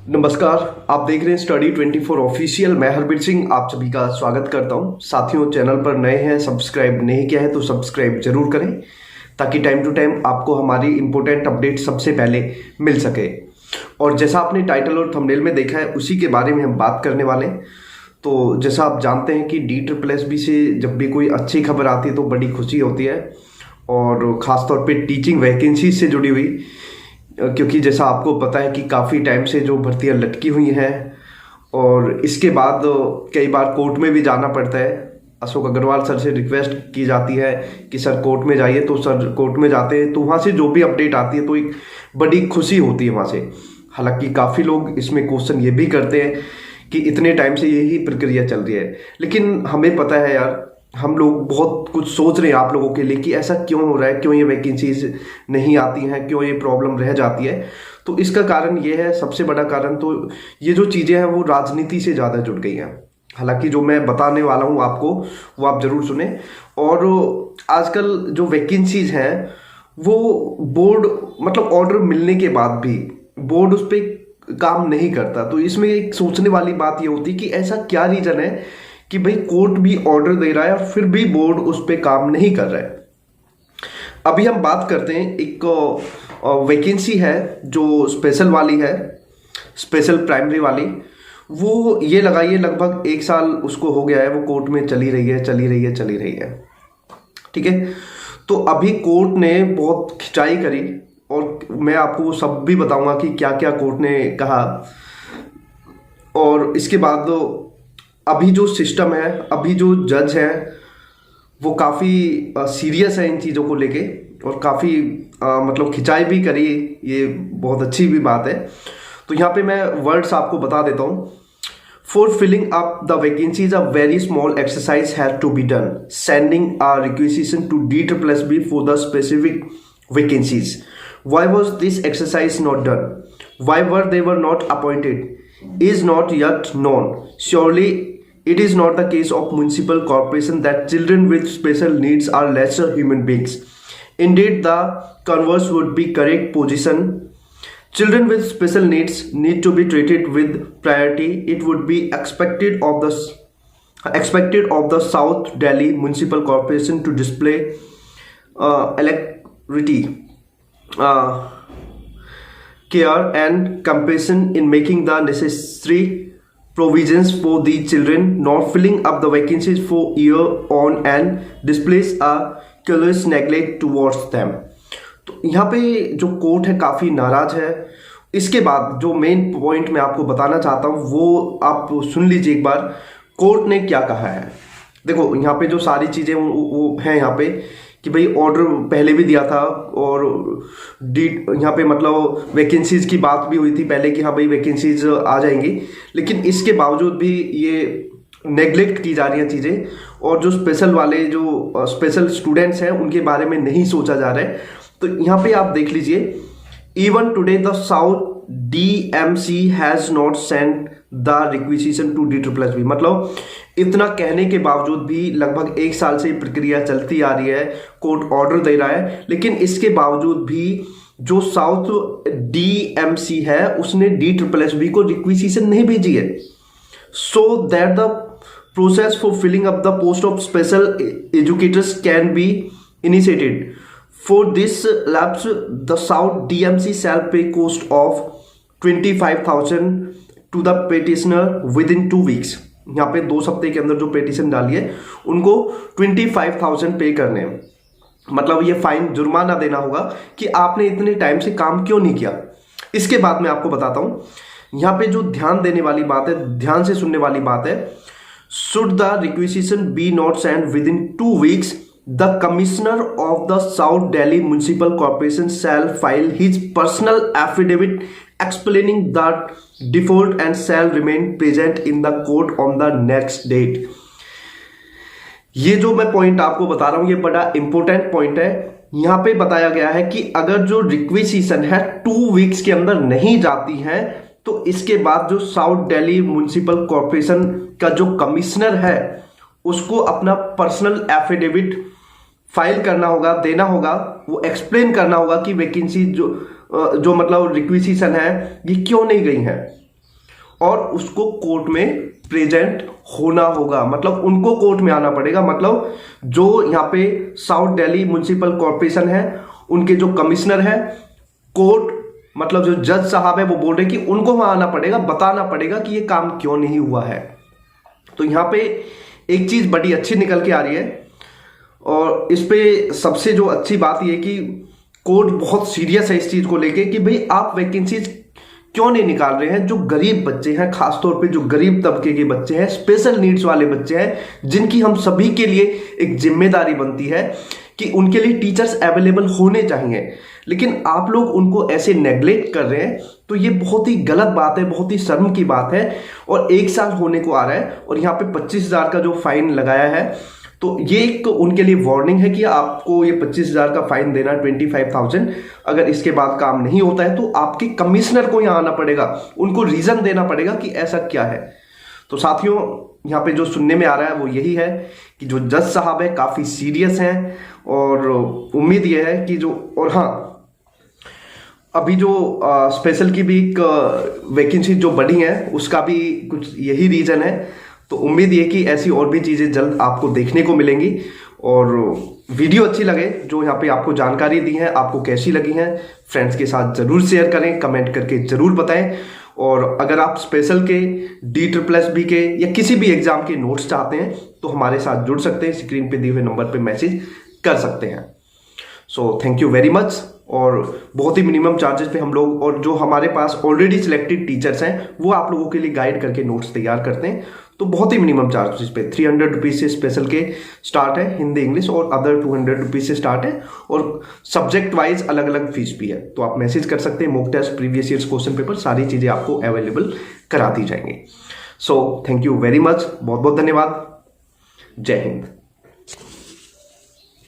नमस्कार, आप देख रहे हैं स्टडी 24 ऑफिशियल। मैं हरबीर सिंह आप सभी का स्वागत करता हूं। साथियों, चैनल पर नए हैं, सब्सक्राइब नहीं किया है तो सब्सक्राइब जरूर करें ताकि टाइम टू टाइम आपको हमारी इंपॉर्टेंट अपडेट सबसे पहले मिल सके। और जैसा आपने टाइटल और थंबनेल में देखा है उसी के बारे में हम बात करने वाले हैं। तो जैसा आप जानते हैं कि DSSB से जब भी कोई अच्छी खबर आती है तो बड़ी खुशी होती है, और ख़ासतौर पे टीचिंग वैकेंसी से जुड़ी हुई, क्योंकि जैसा आपको पता है कि काफ़ी टाइम से जो भर्तियां लटकी हुई हैं और इसके बाद कई बार कोर्ट में भी जाना पड़ता है। अशोक अग्रवाल सर से रिक्वेस्ट की जाती है कि सर कोर्ट में जाइए, तो सर कोर्ट में जाते हैं, तो वहाँ से जो भी अपडेट आती है तो एक बड़ी खुशी होती है वहाँ से। हालांकि काफ़ी लोग इसमें क्वेश्चन ये भी करते हैं कि इतने टाइम से यही प्रक्रिया चल रही है, लेकिन हमें पता है यार, हम लोग बहुत कुछ सोच रहे हैं आप लोगों के लिए कि ऐसा क्यों हो रहा है, क्यों ये वैकेंसीज नहीं आती हैं, क्यों ये प्रॉब्लम रह जाती है। तो इसका कारण ये है, सबसे बड़ा कारण तो ये जो चीज़ें हैं वो राजनीति से ज़्यादा जुड़ गई हैं। हालांकि जो मैं बताने वाला हूँ आपको वो आप ज़रूर सुने। और आजकल जो वैकेंसीज हैं वो बोर्ड मतलब ऑर्डर मिलने के बाद भी बोर्ड उस पर काम नहीं करता। तो इसमें एक सोचने वाली बात ये होती है कि ऐसा क्या रीज़न है कि भाई कोर्ट भी ऑर्डर दे रहा है और फिर भी बोर्ड उस पर काम नहीं कर रहा है। अभी हम बात करते हैं, एक वैकेंसी है जो स्पेशल वाली है, स्पेशल प्राइमरी वाली। वो ये लगाइए लगभग 1 साल उसको हो गया है, वो कोर्ट में चली रही है। ठीक है, तो अभी कोर्ट ने बहुत खिंचाई करी और मैं आपको वो सब भी बताऊंगा कि क्या क्या कोर्ट ने कहा। और इसके बाद अभी जो सिस्टम है, अभी जो जज हैं वो काफ़ी सीरियस है इन चीज़ों को लेके, और काफ़ी मतलब खिंचाई भी करी, ये बहुत अच्छी भी बात है। तो यहाँ पे मैं वर्ड्स आपको बता देता हूँ। For filling up the vacancies a very small exercise has to be done, sending a requisition to DSSB for the specific vacancies. Why was this exercise not done? Why were they were not appointed is not yet known. Surely it is not the case of municipal corporation that children with special needs are lesser human beings. Indeed, the converse would be correct position. Children with special needs need to be treated with priority. It would be expected of the South Delhi Municipal Corporation to display alacrity, care and compassion in making the necessary provisions for the children. Not filling up the vacancies for year on and displays a callous neglect towards them. तो यहाँ पे जो court है काफ़ी नाराज है। इसके बाद जो मेन पॉइंट मैं आपको बताना चाहता हूँ वो आप सुन लीजिए एक बार, कोर्ट ने क्या कहा है। देखो यहाँ पे जो सारी चीज़ें वो हैं यहाँ पे कि भाई ऑर्डर पहले भी दिया था, और यहाँ पे मतलब वैकेंसीज की बात भी हुई थी पहले कि हाँ भाई वैकेंसीज आ जाएंगी, लेकिन इसके बावजूद भी ये नेग्लेक्ट की जा रही हैं चीज़ें, और जो स्पेशल वाले जो स्पेशल स्टूडेंट्स हैं उनके बारे में नहीं सोचा जा रहा है। तो यहाँ पे आप देख लीजिए, even today the South DMC has not send the requisition to DSSB। मतलब इतना कहने के बावजूद भी लगभग 1 साल से प्रक्रिया चलती आ रही है, कोर्ट ऑर्डर दे रहा है, लेकिन इसके बावजूद भी जो साउथ DMC है उसने DSSB को रिक्वेजिशन नहीं भेजी है। So that the process for filling up the post of special educators can be initiated. For this lapse the South DMC shall pay cost of 25,000 to the petitioner within 2 weeks. यहाँ पे 2 हफ्ते के अंदर जो petition डाली है उनको 25,000 पे करने हैं। मतलब ये फाइन, जुर्माना देना होगा कि आपने इतने टाइम से काम क्यों नहीं किया। इसके बाद मैं आपको बताता हूँ, यहाँ पे जो ध्यान देने वाली बात है, ध्यान से सुनने वाली बात है, should the requisition be not send within 2 weeks, the commissioner of the south Delhi municipal corporation shall file his personal affidavit explaining that default and shall remain present in the court on the next date। ये जो मैं point आपको बता रहा हूं ये बड़ा important point है। यहां पे बताया गया है कि अगर जो रिक्वेजिशन है 2 वीक्स के अंदर नहीं जाती है तो इसके बाद जो साउथ दिल्ली म्युनिसिपल कॉर्पोरेशन का जो कमिश्नर है उसको अपना पर्सनल एफिडेविट फाइल करना होगा, देना होगा, वो एक्सप्लेन करना होगा कि वैकेंसी जो मतलब रिक्वेजिशन है ये क्यों नहीं गई है। और उसको कोर्ट में प्रेजेंट होना होगा, मतलब उनको कोर्ट में आना पड़ेगा। मतलब जो यहाँ पे साउथ दिल्ली म्युनिसिपल कॉर्पोरेशन है, उनके जो कमिश्नर है, कोर्ट मतलब जो जज साहब है, वो बोल रहे कि उनको वहां आना पड़ेगा, बताना पड़ेगा कि ये काम क्यों नहीं हुआ है। तो यहाँ पे एक चीज बड़ी अच्छी निकल के आ रही है, और इस पे सबसे जो अच्छी बात यह कि कोर्ट बहुत सीरियस है इस चीज को लेके कि भाई आप वैकेंसीज क्यों नहीं निकाल रहे हैं। जो गरीब बच्चे हैं, खासतौर पे जो गरीब तबके के बच्चे हैं, स्पेशल नीड्स वाले बच्चे हैं, जिनकी हम सभी के लिए एक जिम्मेदारी बनती है कि उनके लिए टीचर्स अवेलेबल होने चाहिए, लेकिन आप लोग उनको ऐसे नेग्लेक्ट कर रहे हैं। तो ये बहुत ही गलत बात है, बहुत ही शर्म की बात है। और 1 साल होने को आ रहा है और यहाँ पे 25,000 का जो फाइन लगाया है, तो ये एक उनके लिए वार्निंग है कि आपको ये 25,000 का फाइन देना, 25,000। अगर इसके बाद काम नहीं होता है तो आपके कमिश्नर को यहाँ आना पड़ेगा, उनको रीजन देना पड़ेगा कि ऐसा क्या है। तो साथियों, यहाँ पे जो सुनने में आ रहा है वो यही है कि जो जज साहब है काफी सीरियस हैं, और उम्मीद ये है कि जो, और हाँ, अभी जो स्पेशल की भी एक वैकेंसी जो बढ़ी है उसका भी कुछ यही रीजन है। तो उम्मीद ये कि ऐसी और भी चीजें जल्द आपको देखने को मिलेंगी। और वीडियो अच्छी लगे, जो यहाँ पे आपको जानकारी दी है, आपको कैसी लगी है, फ्रेंड्स के साथ जरूर शेयर करें, कमेंट करके जरूर बताएं। और अगर आप स्पेशल के, DSSB के या किसी भी एग्जाम के नोट्स चाहते हैं तो हमारे साथ जुड़ सकते हैं, स्क्रीन पे दिए हुए नंबर पे मैसेज कर सकते हैं। सो थैंक यू वेरी मच। और बहुत ही मिनिमम चार्जेस पे हम लोग, और जो हमारे पास ऑलरेडी सिलेक्टेड टीचर्स हैं वो आप लोगों के लिए गाइड करके नोट्स तैयार करते हैं। तो बहुत ही मिनिमम चार्जेस पे 300 रुपीज से स्पेशल के स्टार्ट है, हिंदी इंग्लिश, और अदर 200 रुपीज से स्टार्ट है, और सब्जेक्ट वाइज अलग अलग फीस भी है। तो आप मैसेज कर सकते हैं, mock test, previous years question paper, सारी चीजें आपको अवेलेबल करा दी जाएंगी। So thank you very much, बहुत बहुत धन्यवाद। जय हिंद।